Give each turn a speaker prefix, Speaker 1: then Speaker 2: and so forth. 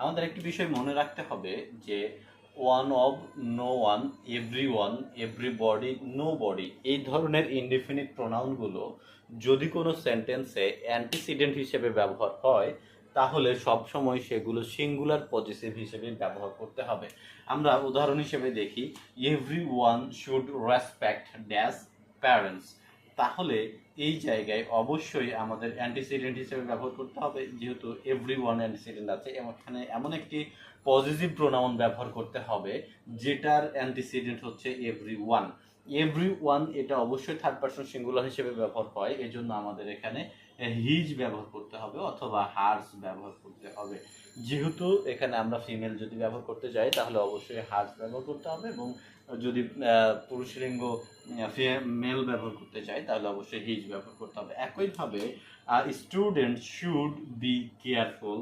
Speaker 1: আমাদের একটি বিষয় মনে রাখতে হবে যে one of, no one, everyone, everybody, nobody এই ধরনের ইনডিফিনিট প্রোনাউনগুলো যদি কোনো সেন্টেন্সে অ্যান্টিসিডেন্ট হিসেবে ব্যবহার হয় তাহলে সবসময় সেগুলো সিঙ্গুলার পজিটিভ হিসেবে ব্যবহার করতে হবে। আমরা উদাহরণ হিসেবে দেখি, every one should respect dash parents. তাহলে এই জায়গায় অবশ্যই আমাদের অ্যান্টিসিডেন্ট হিসেবে ব্যবহার করতে হবে, যেহেতু এভরি ওয়ান অ্যান্টিসিডেন্ট আছে এখানে এমন একটি পজিটিভ প্রোনাউন ব্যবহার করতে হবে যেটার অ্যান্টিসিডেন্ট হচ্ছে এভরি ওয়ান। এভরি ওয়ান এটা অবশ্যই থার্ড পারসন সিঙ্গুলার হিসেবে ব্যবহার হয়, এজন্য আমাদের এখানে হিজ ব্যবহার করতে হবে অথবা হার্স ব্যবহার করতে হবে। যেহেতু এখানে আমরা ফিমেল যদি ব্যবহার করতে যাই তাহলে অবশ্যই হার্স ব্যবহার করতে হবে, এবং যদি পুরুষ লিঙ্গ মেল ব্যবহার করতে চাই তাহলে অবশ্যই হিজ ব্যবহার করতে হবে। একইভাবে স্টুডেন্ট শুড বি কেয়ারফুল